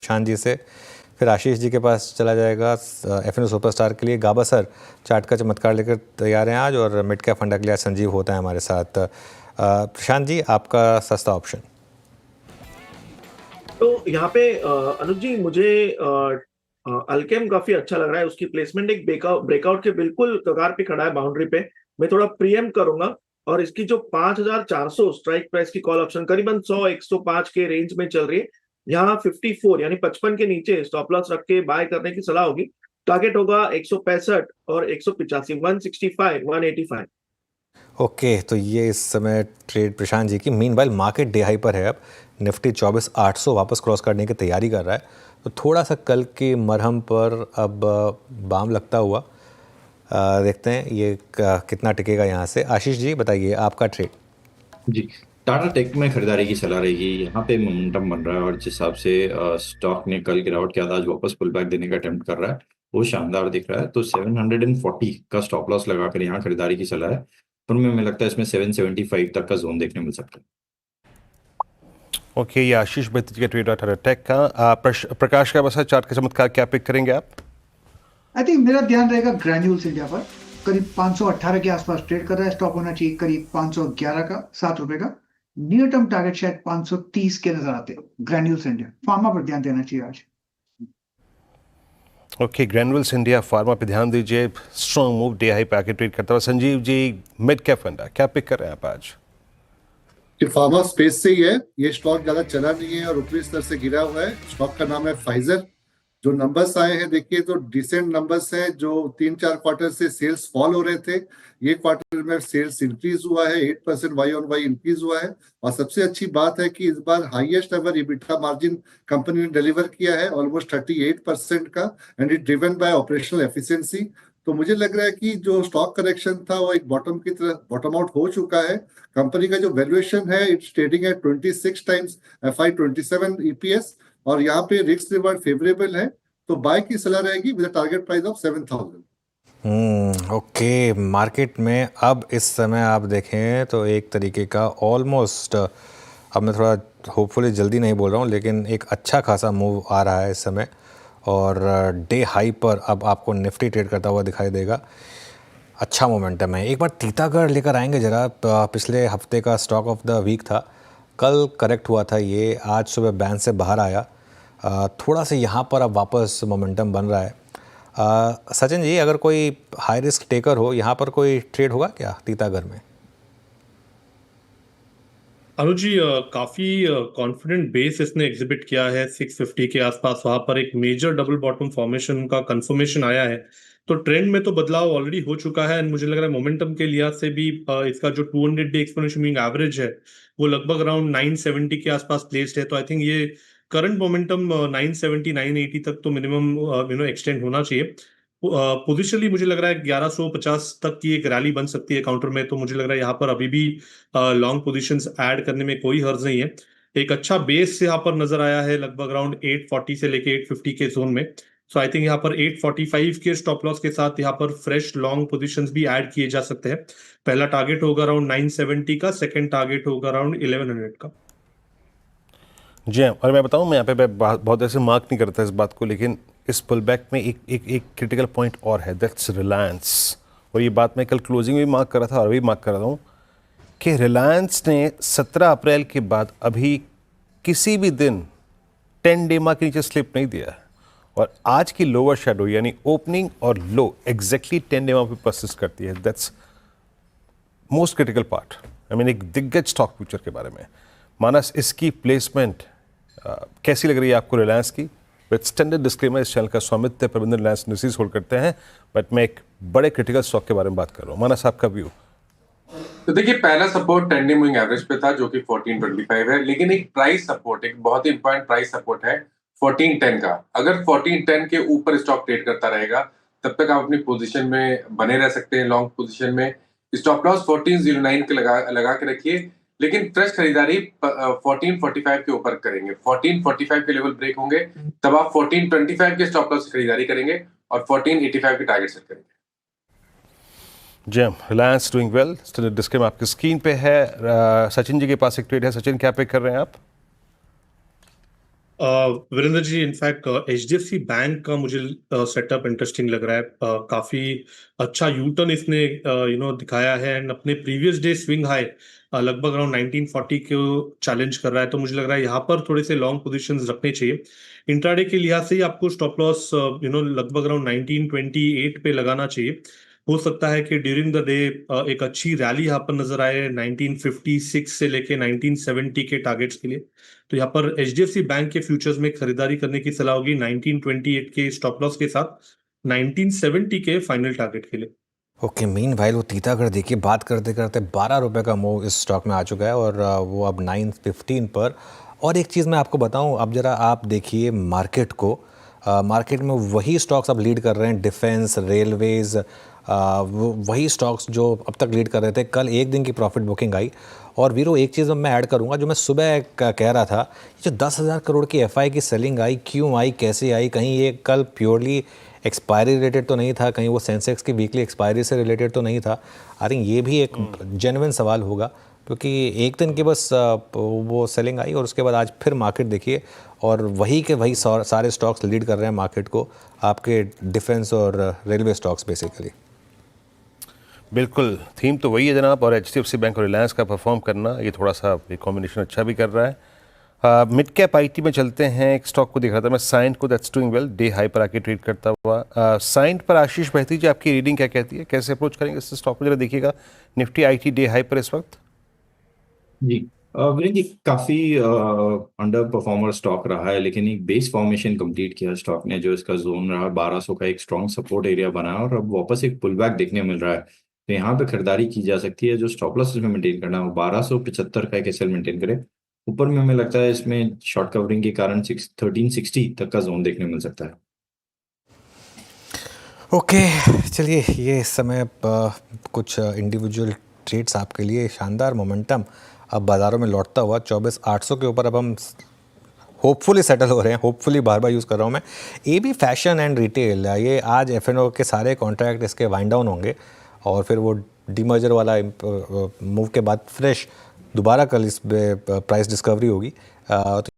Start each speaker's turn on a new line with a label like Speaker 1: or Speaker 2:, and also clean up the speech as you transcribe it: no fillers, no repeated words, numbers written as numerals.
Speaker 1: प्रशांत जी से, फिर आशीष जी के पास चला जाएगा एफएनओ सुपरस्टार के लिए। गाबा सर चार्ट का चमत्कार लेकर तैयार हैं आज, और मिड कैप फंडा के लिए संजीव होता है हमारे साथ। प्रशांत जी, आपका सस्ता ऑप्शन।
Speaker 2: तो यहाँ पे अनुज जी, मुझे अल्केम काफी अच्छा लग रहा है। उसकी प्लेसमेंट एक ब्रेकआउट के बिल्कुल कगार पे खड़ा है, बाउंड्री पे। मैं थोड़ा प्रीएम करूंगा, और इसकी जो 5400 स्ट्राइक प्राइस की कॉल ऑप्शन करीबन 100-105 के रेंज में चल रही है। यहाँ 54 यानी 55 के नीचे स्टॉप लॉस रख के बाय करने की सलाह होगी। टारगेट होगा 165 और 185, 165, 185।
Speaker 1: ओके, तो ये इस समय ट्रेड प्रशांत जी की। मीनवाइल मार्केट डे हाई पर है अब। निफ्टी 24,800 वापस क्रॉस करने की तैयारी कर रहा है, तो थोड़ा सा कल के मरहम पर अब बाम लगता हुआ देखते हैं ये कितना टिकेगा यहाँ से। आशीष जी बताइए आपका ट्रेड।
Speaker 3: जी, टाटा टेक में खरीदारी की सलाह रहेगी। यहाँ पे मोमेंटम बन रहा है और जिस हिसाब से स्टॉक ने कल गिरावट के बाद आज वापस पुल बैक देने का अटेम्प्ट कर रहा है, वो शानदार दिख रहा है। तो 740 का स्टॉप लॉस लगाकर यहाँ खरीदारी की सलाह है। पर मुझे लगता है इसमें 775 तक का जोन देखने मिल सकता है।
Speaker 4: ओके, ये आशीष बेहतर का ट्रेड टाटा टेक का। प्रकाश का बसा चार्ट का चमत्कार क्या पिक करेंगे आप?
Speaker 5: आई थिंक मेरा ध्यान रहेगा ग्रैन्यूल्स इंडिया पर। करीब 518 के आसपास ट्रेड कर रहा है। स्टॉप होना चाहिए करीब 511 का, ₹7 का। नियर टर्म टारगेट शायद 530 के नजर आते हैं। ग्रैन्यूल्स इंडिया फार्मा पर ध्यान देना चाहिए आज।
Speaker 4: ओके, ग्रैन्यूल्स इंडिया फार्मा पे ध्यान दीजिए। स्ट्रॉन्ग मूव डे हाई पे आके ट्रेड करता हुआ। संजीव जी, मिड कैप फंडा क्या पिक कर रहे हैं आप आज?
Speaker 6: फार्मा स्पेस से ही है। ये स्टॉक ज्यादा चला नहीं है और ऊपरी स्तर से गिरा हुआ है। स्टॉक का नाम है फाइजर। जो नंबर्स आए हैं देखिए तो डिसेंट नंबर्स हैं। जो 3-4 क्वार्टर से सेल्स फॉल हो रहे थे, ये क्वार्टर में सेल्स इंक्रीज हुआ है। 8% वाई ऑन वाई इंक्रीज हुआ है। और सबसे अच्छी बात है कि इस बार highest ever EBITDA margin company ने डिलीवर किया है, ऑलमोस्ट 38% का, and it driven by operational efficiency. तो मुझे लग रहा है कि जो स्टॉक करेक्शन था वो एक बॉटम की तरह बॉटम आउट हो चुका है। कंपनी का जो वैल्यूएशन है it's trading at 26 times FY27 EPS, और यहाँ पे रिस्क रिवार्ड फेवरेबल है। तो बाय की सलाह रहेगी with target price of 7,000।
Speaker 1: Okay, market में अब इस समय आप देखें तो एक तरीके का ऑलमोस्ट, अब मैं थोड़ा होपफुली जल्दी नहीं बोल रहा हूँ, लेकिन एक अच्छा खासा मूव आ रहा है इस समय। और डे हाई पर अब आपको निफ्टी ट्रेड करता हुआ दिखाई देगा। अच्छा मोमेंटम है। एक बार तीतागढ़ लेकर आएंगे ज़रा। पिछले हफ्ते का स्टॉक ऑफ द वीक था, कल करेक्ट हुआ था ये, आज सुबह बैंड से बाहर आया। थोड़ा सा यहाँ पर अब वापस मोमेंटम बन रहा है। सचिन जी, अगर कोई हाई रिस्क टेकर हो, यहाँ पर कोई ट्रेड होगा क्या तीतागढ़ में?
Speaker 7: अनुज जी, काफी कॉन्फिडेंट बेस इसने एग्जिबिट किया है 650 के आसपास। वहां पर एक मेजर डबल बॉटम फॉर्मेशन का कंफर्मेशन आया है। तो ट्रेंड में तो बदलाव ऑलरेडी हो चुका है। मुझे लग रहा है मोमेंटम के लिहाज से भी इसका जो 200 डे एक्सपोनेंशियल मूविंग एवरेज है वो लगभग अराउंड 970 के आसपास प्लेस्ड है। तो आई थिंक ये करंट मोमेंटम 970 980 तक तो मिनिमम एक्सटेंड होना चाहिए। पोजिशनली मुझे लग रहा है 1150 तक की एक रैली बन सकती है काउंटर में। तो मुझे लग रहा है यहाँ पर अभी भी लॉन्ग पोजीशंस ऐड करने में कोई हर्ज नहीं है। एक अच्छा बेस यहाँ पर नजर आया है लगभग अराउंड 840 से लेके 850 के जोन में। सो आई थिंक यहाँ पर 845 के स्टॉप लॉस के साथ यहाँ पर फ्रेश लॉन्ग पोजीशंस भी ऐड किए जा सकते हैं। पहला टारगेट होगा अराउंड 970 का, सेकंड टारगेट होगा अराउंड 1100 का।
Speaker 4: जी हाँ, और मैं बताऊँ, मैं यहाँ पे बहुत ऐसे मार्क नहीं करता इस बात को, लेकिन इस पुल बैक में एक क्रिटिकल पॉइंट और है, दैट्स रिलायंस। और ये बात मैं कल क्लोजिंग में भी मार्क कर रहा था और अभी मार्क कर रहा हूँ कि रिलायंस ने 17 अप्रैल के बाद अभी किसी भी दिन 10 डे मार्क के नीचे स्लिप नहीं दिया है। और आज की लोअर शेडो यानी ओपनिंग और लो एग्जैक्टली 10 डे मार्क पे परसिस्ट करती है। That's most critical part. I mean एक दिग्गज स्टॉक फ्यूचर के बारे में। मानस, इसकी प्लेसमेंट कैसी लग रही है आपको रिलायंस की? विद स्टैंडर्ड डिस्क्लेमर, इस चैनल का स्वामित्व प्रबंधन रिलायंस इंडस्ट्रीज होल्ड करते हैं, बट मैं एक बड़े क्रिटिकल स्टॉक के बारे में बात कर रहा हूँ। मानस, आपका व्यू?
Speaker 8: तो देखिए, पहला सपोर्ट 10 डे मूविंग एवरेज पे था जो कि 1425 है, लेकिन एक प्राइस सपोर्ट, एक बहुत ही इंपॉर्टेंट प्राइस सपोर्ट है 1410 का। अगर 1410 के ऊपर स्टॉक ट्रेड करता रहेगा तब तक आप अपनी पोजीशन में बने रह सकते हैं लॉन्ग पोजीशन में। स्टॉप लॉस 1409 के लगा के रखिए, लेकिन फ्रेश खरीदारी 1445 के ऊपर करेंगे। 1445 के लेवल ब्रेक होंगे तब आप 1425 के स्टॉप लॉस खरीदारी करेंगे और 1485 के टारगेट सेट करेंगे।
Speaker 4: Jam, Reliance doing well. Standard disclaimer आपकी स्क्रीन पे है। सचिन जी के पास एक ट्रेड है। सचिन, क्या पे कर रहे हैं आप?
Speaker 7: Virendra ji, in fact HDFC bank का मुझे सेटअप इंटरेस्टिंग लग रहा है। काफी अच्छा यू टर्न इसने दिखाया है एंड अपने प्रीवियस डे स्विंग हाई लगभग अराउंड 1940 को चैलेंज कर रहा है। तो मुझे लग रहा है यहाँ पर थोड़े से लॉन्ग पोजीशंस रखने चाहिए। इंट्राडे के लिहाज से ही आपको स्टॉप लॉस लगभग अराउंड 1928 पे लगाना चाहिए। हो सकता है कि ड्यूरिंग द डे एक अच्छी रैली यहाँ पर नजर आए 1956 से लेके 1970 के टारगेट्स के लिए। तो यहाँ पर HDFC बैंक के फ्यूचर्स में खरीदारी करने की सलाह होगी 1928 के स्टॉप लॉस के साथ 1970 के फाइनल टारगेट के लिए।
Speaker 1: ओके, मीन वाइल वो तीतागढ़ देखिए बात करते करते 12 रुपये का मूव इस स्टॉक में आ चुका है और वो अब 915 पर। और एक चीज़ मैं आपको बताऊं, अब जरा आप देखिए मार्केट को। मार्केट में वही स्टॉक्स अब लीड कर रहे हैं, डिफेंस, रेलवेज़, वही स्टॉक्स जो अब तक लीड कर रहे थे। कल एक दिन की प्रॉफिट बुकिंग आई। और वीरो एक चीज़ मैं ऐड करूंगा, जो मैं सुबह कह रहा था, जो 10,000 करोड़ की FI की सेलिंग आई, क्यों आई, कैसे आई, कहीं ये कल प्योरली एक्सपायरी रिलेटेड तो नहीं था, कहीं वो सेंसेक्स की वीकली एक्सपायरी से रिलेटेड तो नहीं था। आई थिंक ये भी एक जेन्युइन सवाल होगा, क्योंकि एक दिन की बस वो सेलिंग आई और उसके बाद आज फिर मार्केट देखिए और वही के वही सारे स्टॉक्स लीड कर रहे हैं मार्केट को, आपके डिफेंस और रेलवे स्टॉक्स बेसिकली।
Speaker 4: बिल्कुल, थीम तो वही है जनाब। और HDFC बैंक और रिलायंस का परफॉर्म करना, ये थोड़ा सा एक कॉम्बिनेशन अच्छा भी कर रहा है। मिड कैप IT में चलते हैं। एक स्टॉक को दिख रहा था मैं, साइंट को, that's doing well, day high पर आके ट्रेड करता हुआ। साइंट पर आशीष बहती जी, आपकी रीडिंग क्या कहती है, कैसे अप्रोच करेंगे इस स्टॉक को, जरा देखिएगा। निफ्टी IT डे हाई पर इस वक्त।
Speaker 3: जी वीरेंद्र जी, काफी अंडर परफॉर्मर स्टॉक रहा है, लेकिन एक बेस फॉर्मेशन कंप्लीट किया स्टॉक ने, जो इसका जोन रहा 1200 का एक स्ट्रॉन्ग सपोर्ट एरिया बना और अब वापस एक पुल बैक देखने मिल रहा है। तो यहाँ पे खरीदारी की जा सकती है। जो स्टॉप लॉस इसमें मेंटेन करना है 1275 का एक SL मेंटेन करे। ऊपर में हमें लगता है इसमें शॉर्ट कवरिंग के कारण 1360 तक का जोन देखने मिल सकता है।
Speaker 1: ओके, चलिए ये इस समय कुछ इंडिविजुअल ट्रेड्स आपके लिए। शानदार मोमेंटम अब बाज़ारों में लौटता हुआ 24,800 के ऊपर अब हम होपफुली सेटल हो रहे हैं। होपफुली बार बार यूज़ कर रहा हूँ मैं। AB फैशन एंड रिटेल, ये आज F&O के सारे कॉन्ट्रैक्ट इसके वाइंड डाउन होंगे और फिर वो डीमर्जर वाला मूव के बाद फ्रेश दोबारा कल इस प्राइस डिस्कवरी होगी। तो